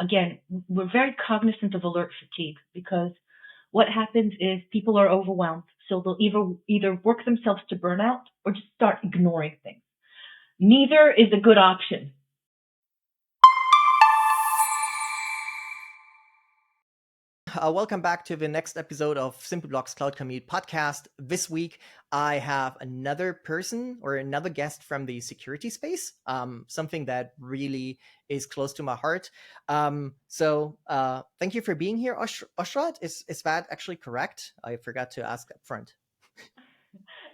again, we're very cognizant of alert fatigue because what happens is people are overwhelmed. So they'll either work themselves to burnout or just start ignoring things. Neither is a good option. Welcome back to the next episode of Simplyblock's Cloud Commute podcast. This week, I have another person or another guest from the security space, something that really is close to my heart. So thank you for being here, Oshrat. Is that actually correct? I forgot to ask up front.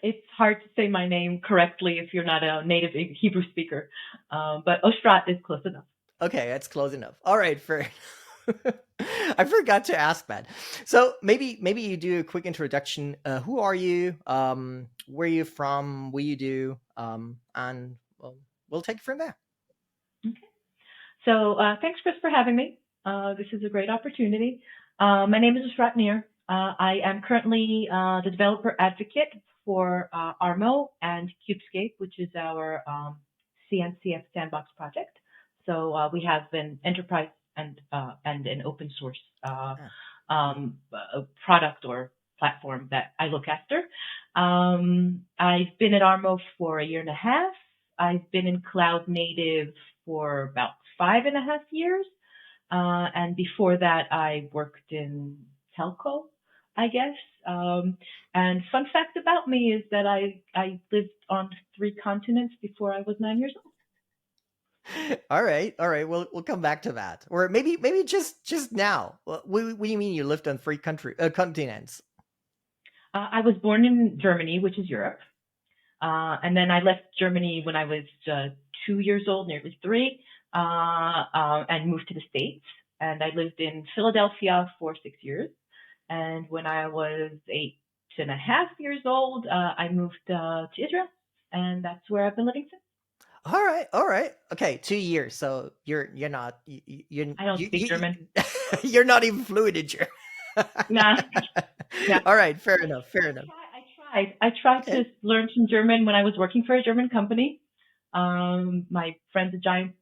It's hard to say my name correctly if you're not a native Hebrew speaker, but Oshrat is close enough. Okay, that's close enough. All right, fair. I forgot to ask that. So maybe you do a quick introduction. Who are you? Where are you from? What you do? And we'll take it from there. Okay. So thanks, Chris, for having me. This is a great opportunity. My name is Oshrat Nir. I am currently the developer advocate for ARMO and Kubescape, which is our CNCF sandbox project. So we have an enterprise and an open source product or platform that I look after. I've been at ARMO for a year and a half. I've been in cloud native for about 5.5 years. And before that, I worked in telco, I guess. And fun fact about me is that I lived on 3 continents before I was 9 years old. All right. We'll come back to that, or maybe just now. What do you mean you lived on 3 continents? I was born in Germany, which is Europe, and then I left Germany when I was 2 years old, nearly 3, and moved to the States. And I lived in Philadelphia for 6 years. And when I was 8.5 years old, I moved to Israel, and that's where I've been living since. All right. Okay, 2 years. So you're not I don't speak German. You're not even fluent in German. Nah. All right, fair enough. I tried to learn some German when I was working for a German company. My friend's a giant.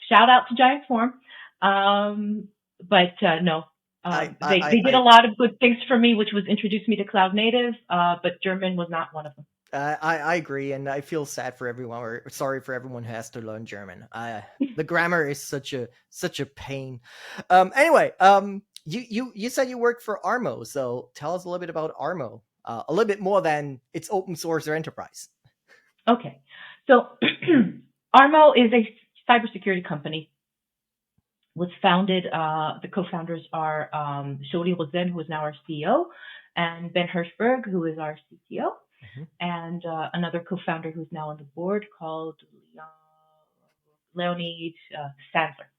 Shout out to Giant Form. But no. They did a lot of good things for me, which was introduce me to cloud native. But German was not one of them. I agree, and I feel sad for everyone, or sorry for everyone who has to learn German. The grammar is such a pain. Anyway, you said you work for ARMO, so tell us a little bit about ARMO, a little bit more than it's open source or enterprise. Okay, so ARMO is a cybersecurity company. Was founded. The co-founders are Shodi Rosen, who is now our CEO, and Ben Hirschberg, who is our CTO. Mm-hmm. And another co-founder who's now on the board called Leonid Sandler.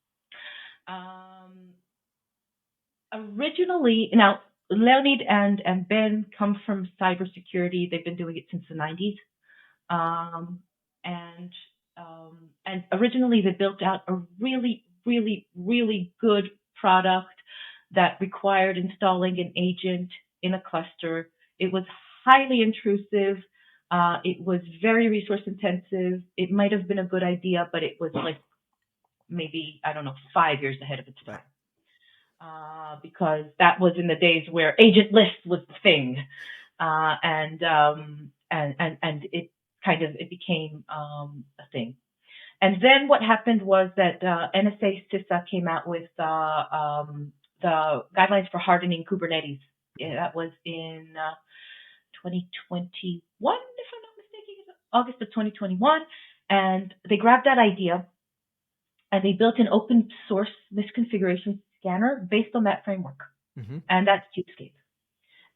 Originally, now Leonid and Ben come from cybersecurity. They've been doing it since the 90s. And originally they built out a really, really, really good product that required installing an agent in a cluster. It was highly intrusive. It was very resource intensive. It might have been a good idea, but it was like maybe, 5 years ahead of its time. Because that was in the days where agent list was the thing. And it became a thing. And then what happened was that NSA CISA came out with the guidelines for hardening Kubernetes. That was in 2021, if I'm not mistaken, August of 2021. And they grabbed that idea and they built an open source misconfiguration scanner based on that framework. Mm-hmm. And that's Kubescape.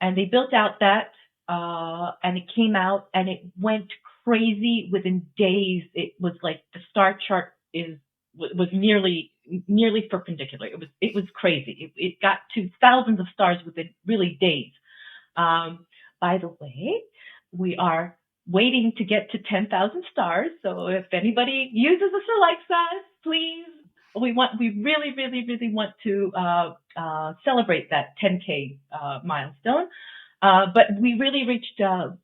And they built out that, and it came out and it went crazy within days. It was like the star chart was nearly perpendicular. It was crazy. It got to thousands of stars within really days. By the way, we are waiting to get to 10,000 stars. So if anybody uses us or likes us, please, we really, really, really want to celebrate that 10K milestone. But we really reached, 1,000,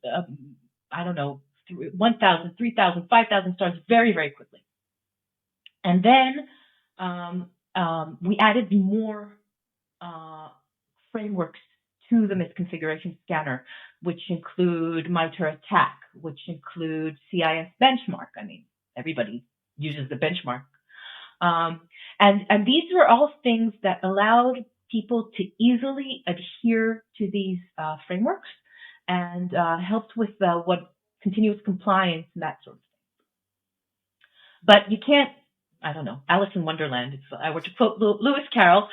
3,000, 5,000 stars very, very quickly. And then we added more frameworks to the misconfiguration scanner, which include MITRE ATT&CK, which include CIS benchmark. I mean, everybody uses the benchmark. And these were all things that allowed people to easily adhere to these frameworks and helped with what continuous compliance and that sort of thing. But you can't, I don't know, Alice in Wonderland, if I were to quote Lewis Carroll,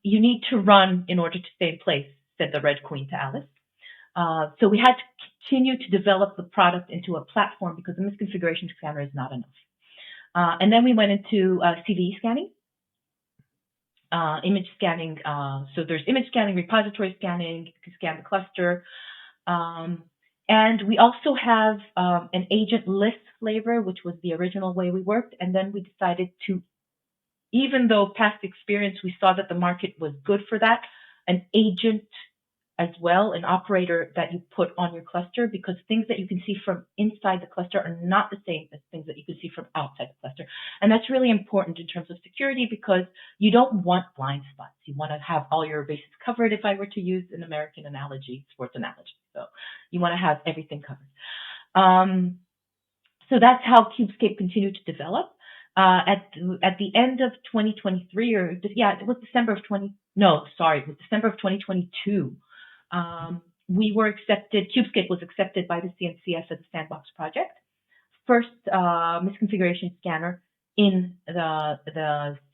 you need to run in order to stay in place, said the Red Queen to Alice. So we had to continue to develop the product into a platform because the misconfiguration scanner is not enough. And then we went into CVE scanning, image scanning. So there's image scanning, repository scanning, you can scan the cluster. And we also have an agent list flavor, which was the original way we worked. And then we decided to, even though past experience, we saw that the market was good for that, an agent as well, an operator that you put on your cluster, because things that you can see from inside the cluster are not the same as things that you can see from outside the cluster. And that's really important in terms of security because you don't want blind spots. You want to have all your bases covered, if I were to use an American analogy, sports analogy. So you want to have everything covered. So that's how Kubescape continued to develop. At the end of 2023, it was December of 2022. We were accepted, Kubescape was accepted by the CNCF as a sandbox project. First misconfiguration scanner in the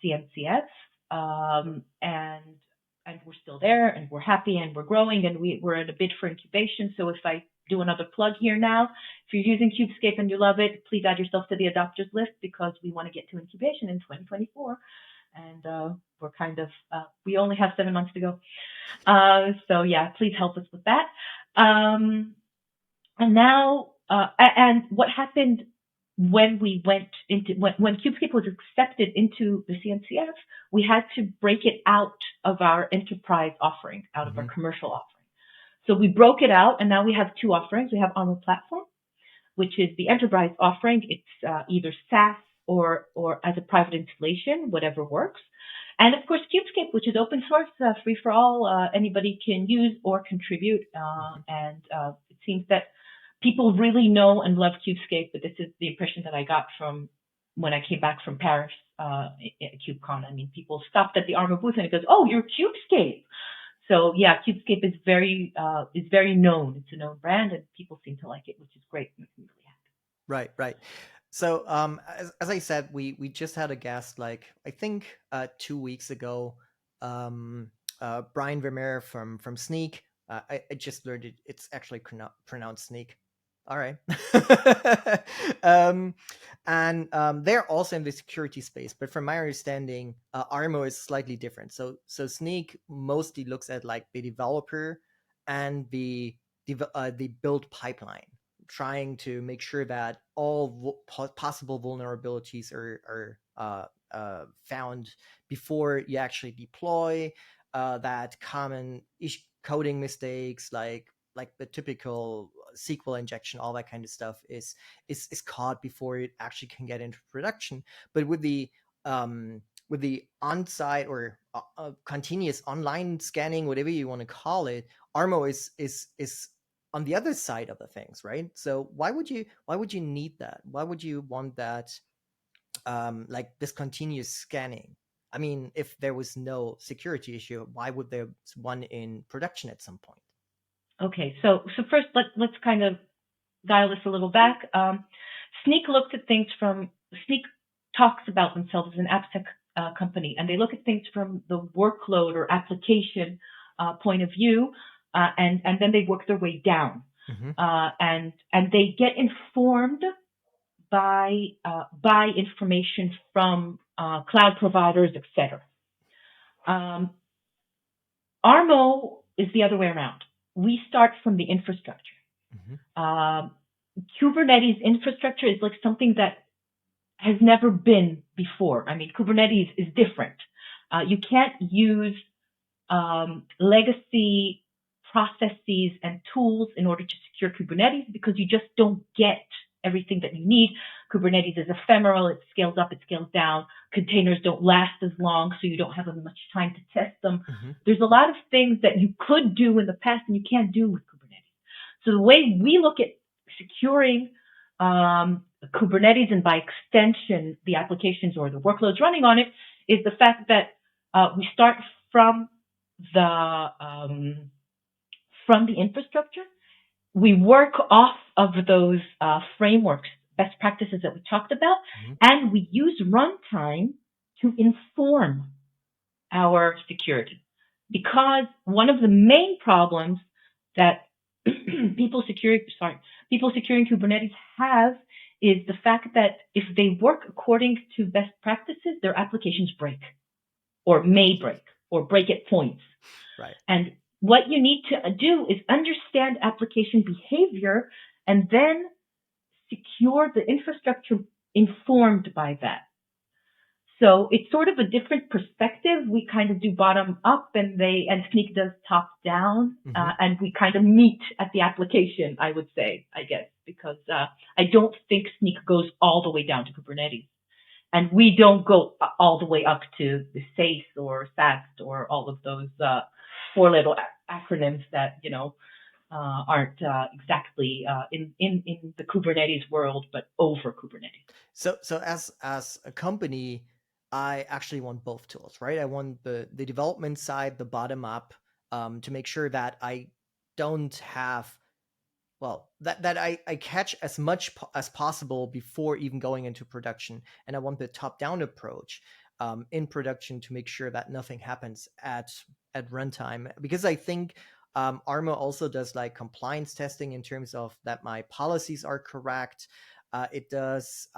CNCF, and we're still there, and we're happy, and we're growing, and we're at a bid for incubation. So if I do another plug here now, if you're using Kubescape and you love it, please add yourself to the adopters list because we want to get to incubation in 2024. And we're kind of, we only have 7 months to go. So yeah, please help us with that. And now, and what happened when we went into, when Kubescape was accepted into the CNCF, we had to break it out of our enterprise offering, out of our commercial offering. So we broke it out, and now we have two offerings. We have ARMO Platform, which is the enterprise offering. It's either SaaS or as a private installation, whatever works. And of course, Kubescape, which is open source, free for all, anybody can use or contribute. And it seems that people really know and love Kubescape, but this is the impression that I got from when I came back from Paris at KubeCon. I mean, people stopped at the ARMO booth and it goes, "Oh, you're Kubescape." So yeah, Kubescape is very known. It's a known brand, and people seem to like it, which is great. Makes me really happy. Right. So as I said, we just had a guest, like I think 2 weeks ago, Brian Vermeer from Sneak. I just learned it's actually pronounced Sneak. All right. And they're also in the security space, but from my understanding, ARMO is slightly different. So Sneak mostly looks at like the developer and the build pipeline, trying to make sure that all possible vulnerabilities are found before you actually deploy. That common coding mistakes, like the typical SQL injection, all that kind of stuff is caught before it actually can get into production. But with the on-site or continuous online scanning, whatever you want to call it, ARMO is on the other side of the things, right? So why would you need that? Why would you want that, like this continuous scanning? I mean, if there was no security issue, why would there be one in production at some point? Okay, so first let's kind of dial this a little back. Sneak looks at things from, Sneak talks about themselves as an AppSec company, and they look at things from the workload or application point of view, and then they work their way down, and they get informed by information from cloud providers, etc. ARMO is the other way around. We start from the infrastructure. Kubernetes infrastructure is like something that has never been before. I mean, Kubernetes is different. You can't use legacy processes and tools in order to secure Kubernetes because you just don't get everything that you need. Kubernetes is ephemeral. It scales up, it scales down. Containers don't last as long, so you don't have as much time to test them. There's a lot of things that you could do in the past and you can't do with Kubernetes. So the way we look at securing Kubernetes and by extension the applications or the workloads running on it is the fact that we start from the infrastructure. We work off of those frameworks, best practices that we talked about, and we use runtime to inform our security. Because one of the main problems that people securing Kubernetes have is the fact that if they work according to best practices, their applications break or may break or break at points. Right. And what you need to do is understand application behavior and then secure the infrastructure informed by that. So it's sort of a different perspective. We kind of do bottom up and Snyk does top down. And we kind of meet at the application, I would say, I guess, because I don't think Snyk goes all the way down to Kubernetes. And we don't go all the way up to the SACE or SACT or all of those four little acronyms that, aren't exactly in the Kubernetes world, but over Kubernetes. So as a company, I actually want both tools, right? I want the development side, the bottom up, to make sure that I don't have, that I catch as much as possible before even going into production. And I want the top down approach in production to make sure that nothing happens at runtime, because I think ARMO also does like compliance testing in terms of that my policies are correct. It does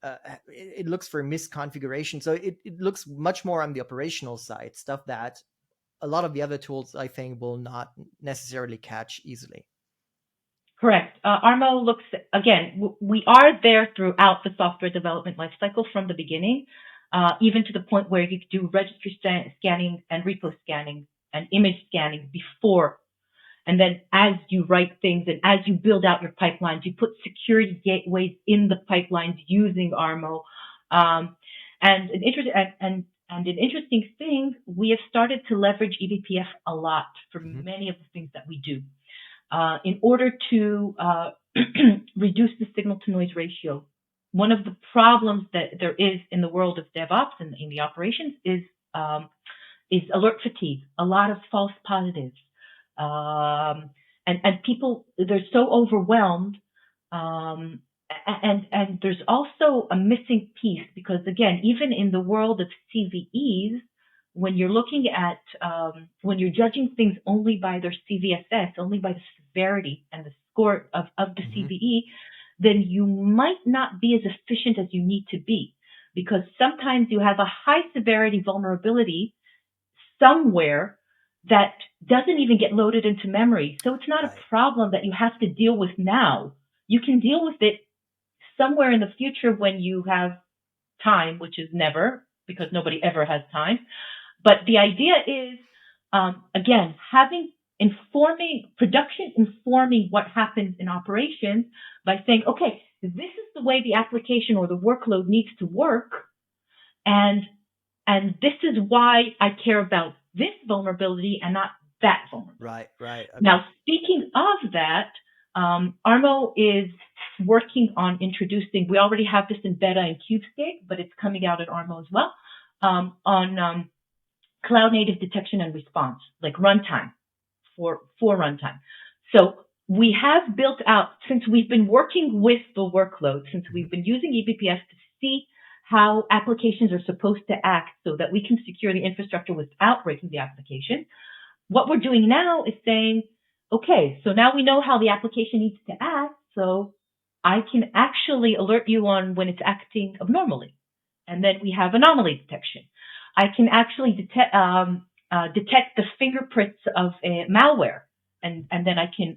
it looks for misconfiguration, so it looks much more on the operational side, stuff that a lot of the other tools I think will not necessarily catch easily. Correct. ARMO looks, again, we are there throughout the software development lifecycle from the beginning, even to the point where you do registry scanning and repo scanning and image scanning before. And then as you write things and as you build out your pipelines, you put security gateways in the pipelines using ARMO. And an interesting thing, we have started to leverage eBPF a lot for many of the things that we do. In order to reduce the signal to noise ratio. One of the problems that there is in the world of DevOps and in the operations is alert fatigue, a lot of false positives. And people, they're so overwhelmed. And there's also a missing piece because again, even in the world of CVEs, when you're looking at, when you're judging things only by their CVSS, only by the severity and the score of the CVE, then you might not be as efficient as you need to be, because sometimes you have a high severity vulnerability somewhere that doesn't even get loaded into memory. So it's not a problem that you have to deal with now. You can deal with it somewhere in the future when you have time, which is never, because nobody ever has time. But the idea is, again, informing what happens in operations by saying, okay, this is the way the application or the workload needs to work. And this is why I care about this vulnerability and not that vulnerability. Right. Okay. Now, speaking of that, ARMO is working on introducing, we already have this in beta in Kubescape, but it's coming out at ARMO as well, on cloud native detection and response, like runtime for runtime. So we have built out, since we've been working with the workload, since we've been using eBPF to see how applications are supposed to act so that we can secure the infrastructure without breaking the application. What we're doing now is saying, okay, so now we know how the application needs to act, so I can actually alert you on when it's acting abnormally. And then we have anomaly detection. I can actually detect the fingerprints of a malware, and then I can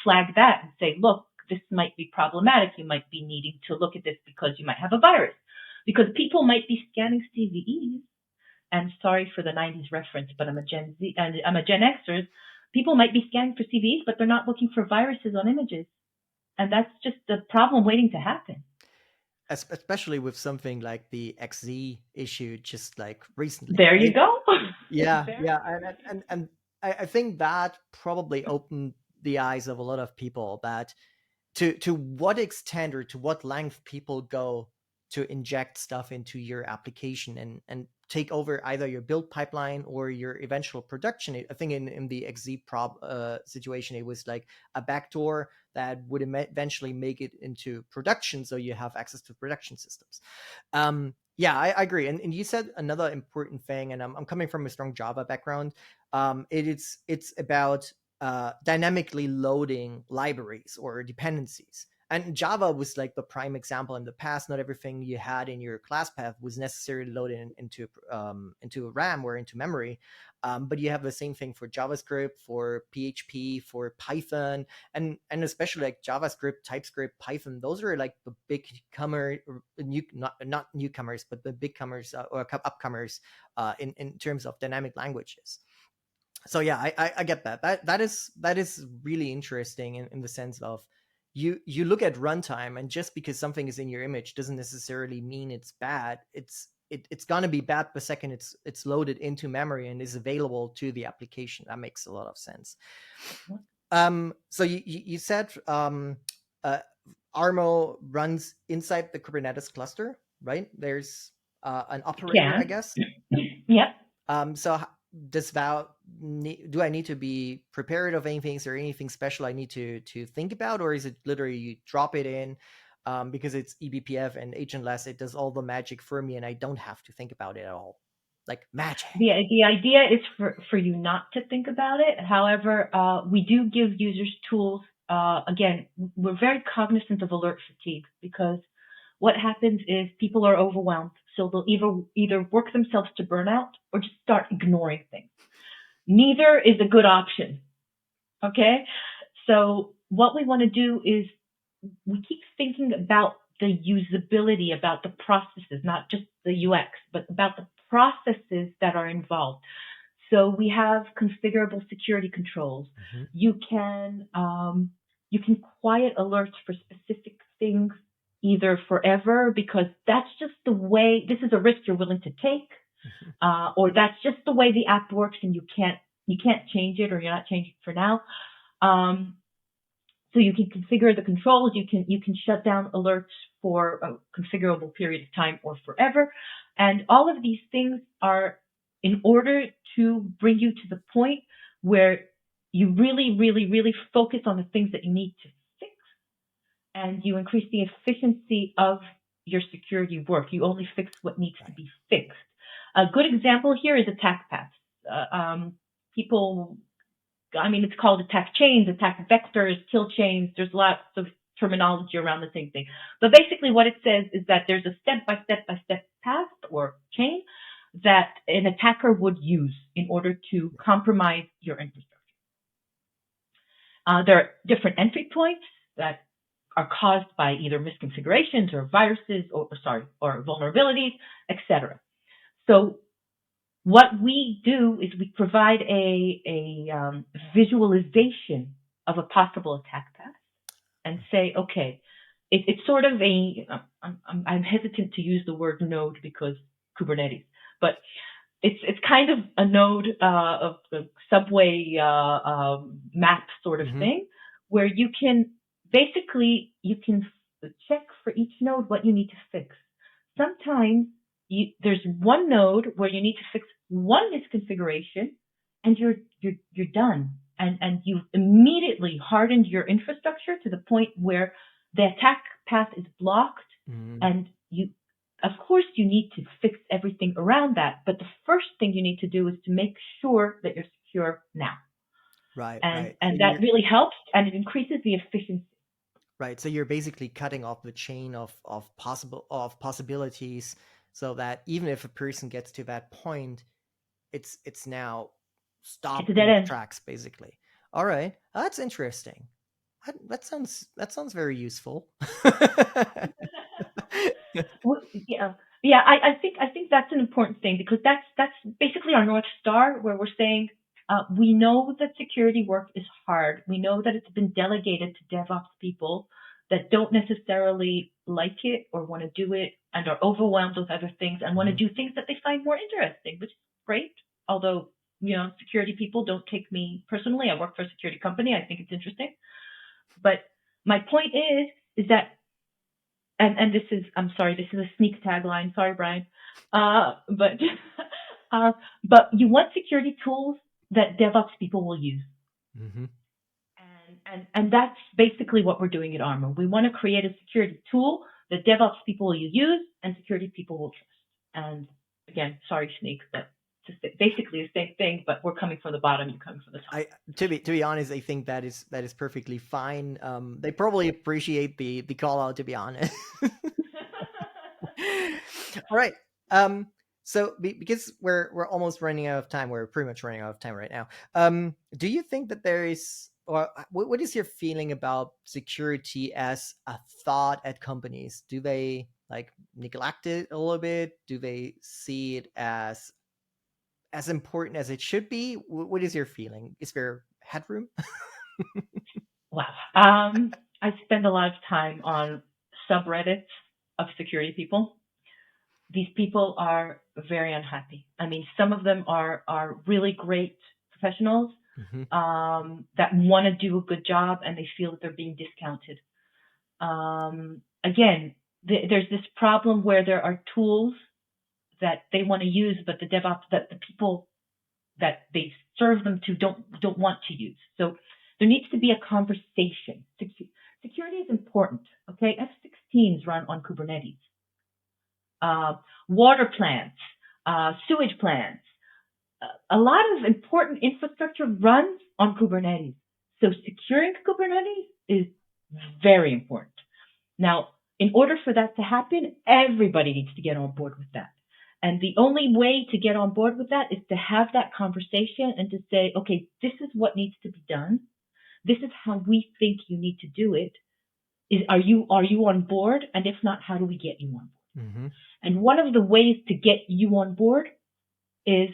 flag that and say, look, this might be problematic. You might be needing to look at this because you might have a virus, because people might be scanning CVEs. And sorry for the 90s reference, but I'm a Gen Z and I'm a Gen Xer. People might be scanning for CVEs, but they're not looking for viruses on images. And that's just the problem waiting to happen. Especially with something like the XZ issue just like recently. There you go. Yeah, There yeah, you and I think that probably opened the eyes of a lot of people that to what extent or to what length people go to inject stuff into your application and take over either your build pipeline or your eventual production. I think in the XZ situation, it was like a backdoor that would eventually make it into production, so you have access to production systems. Yeah, I agree. And you said another important thing, and I'm coming from a strong Java background. It's about dynamically loading libraries or dependencies. And Java was like the prime example in the past. Not everything you had in your class path was necessarily loaded into RAM or into memory. But you have the same thing for JavaScript, for PHP, for Python, and especially like JavaScript, TypeScript, Python. Those are like the big not newcomers, but the big comers or upcomers in terms of dynamic languages. So yeah, I get that. That is really interesting in the sense of you look at runtime, and just because something is in your image doesn't necessarily mean it's bad. It's gonna be bad the second it's loaded into memory and is available to the application. That makes a lot of sense. So you said ARMO runs inside the Kubernetes cluster, right? There's an operator, I guess. Yep. So do I need to be prepared of anything? Is there anything special I need to think about, or is it literally you drop it in because it's eBPF and agentless? It does all the magic for me, and I don't have to think about it at all, like magic. The idea is for you not to think about it. However, we do give users tools. Again, we're very cognizant of alert fatigue, because what happens is people are overwhelmed. So they'll either work themselves to burnout or just start ignoring things. Neither is a good option. Okay? So what we want to do is we keep thinking about the usability, about the processes, not just the UX, but about the processes that are involved. So we have configurable security controls. Mm-hmm. You can quiet alerts for specific things, either forever, because that's just the way, this is a risk you're willing to take, or that's just the way the app works and you can't change it, or you're not changing it for now. So you can configure the controls. You can shut down alerts for a configurable period of time or forever. And all of these things are in order to bring you to the point where you really, really, really focus on the things that you need to fix, and you increase the efficiency of your security work. You only fix what needs to be fixed. A good example here is attack paths. It's called attack chains, attack vectors, kill chains. There's lots of terminology around the same thing. But basically what it says is that there's a step-by-step path or chain that an attacker would use in order to compromise your infrastructure. There are different entry points that are caused by either misconfigurations or viruses or vulnerabilities, etc. So what we do is we provide a visualization of a possible attack path and say, okay, it's sort of I'm hesitant to use the word node because Kubernetes, but it's kind of a node of the subway map sort of thing, where you can check for each node what you need to fix. Sometimes there's one node where you need to fix one misconfiguration, and you're done, and you've immediately hardened your infrastructure to the point where the attack path is blocked, and of course you need to fix everything around that, but the first thing you need to do is to make sure that you're secure now. Right. And that really helps, and it increases the efficiency. Right. So you're basically cutting off the chain of possibilities, so that even if a person gets to that point, it's now stopped in its tracks, basically. All right. That's interesting. That sounds very useful. Yeah. I think that's an important thing, because that's basically our North Star, where we're saying we know that security work is hard. We know that it's been delegated to DevOps people that don't necessarily like it or want to do it and are overwhelmed with other things and want to do things that they find more interesting, which is great. Although, security people don't take me personally. I work for a security company. I think it's interesting. But my point is that, and this is, I'm sorry, this is a sneak tagline. Sorry, Brian. But you want security tools that DevOps people will use. Mm-hmm. And that's basically what we're doing at ARMO. We want to create a security tool that DevOps people will use and security people will trust. And again, sorry, Sneak, but it's basically the same thing, but we're coming from the bottom, you're coming from the top. To be honest, I think that is perfectly fine. They probably appreciate the call out, to be honest. All right. So because we're almost running out of time, we're pretty much running out of time right now. Do you think that there is, or what is your feeling about security as a thought at companies? Do they neglect it a little bit? Do they see it as important as it should be? What is your feeling? Is there headroom? Wow. I spend a lot of time on subreddits of security people. These people are very unhappy. I mean, some of them are really great professionals that want to do a good job and they feel that they're being discounted. Again, there's this problem where there are tools that they want to use, but the DevOps, that the people that they serve them to don't want to use. So there needs to be a conversation. Security is important. Okay, F-16s run on Kubernetes. Water plants, sewage plants, a lot of important infrastructure runs on Kubernetes. So securing Kubernetes is very important. Now, in order for that to happen, everybody needs to get on board with that. And the only way to get on board with that is to have that conversation and to say, okay, this is what needs to be done. This is how we think you need to do it. Are you on board? And if not, how do we get you on board? Mm-hmm. And one of the ways to get you on board is,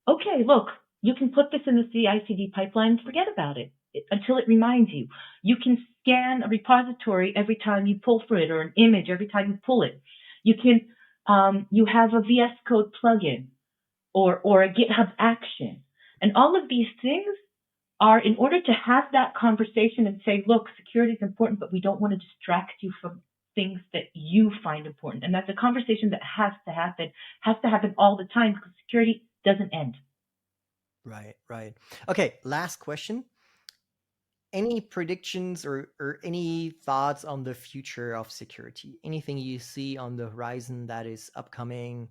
okay, look, you can put this in the CI/CD pipeline and forget about it until it reminds you. You can scan a repository every time you pull for it, or an image every time you pull it. You can, you have a VS Code plugin or a GitHub action. And all of these things are in order to have that conversation and say, look, security is important, but we don't want to distract you from things that you find important. And that's a conversation that has to happen all the time, because security doesn't end. Right. Okay, last question. Any predictions or any thoughts on the future of security? Anything you see on the horizon that is upcoming,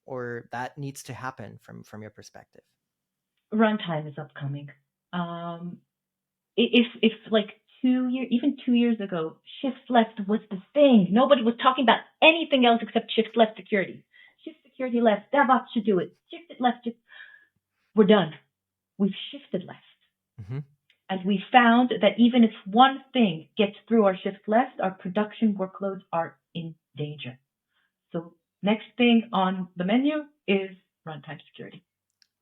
or that needs to happen from your perspective? Runtime is upcoming. If like 2 years ago, shift left was the thing. Nobody was talking about anything else except shift left security. Shift security left. DevOps should do it. Shift it left. We're done. We've shifted left. Mm-hmm. And we found that even if one thing gets through our shift left, our production workloads are in danger. So next thing on the menu is runtime security.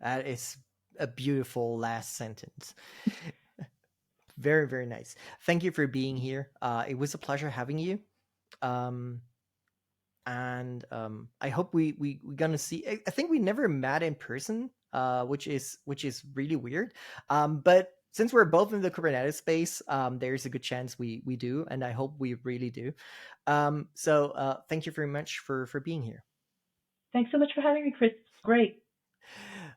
That is a beautiful last sentence. Very, very nice. Thank you for being here. It was a pleasure having you. And I hope we're gonna see. I think we never met in person, which is really weird. But since we're both in the Kubernetes space, there's a good chance we do, and I hope we really do. So thank you very much for being here. Thanks so much for having me, Chris. It's great.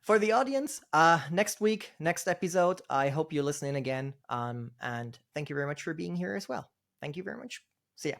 For the audience, next week, next episode, I hope you listen in again. And thank you very much for being here as well. Thank you very much. See ya.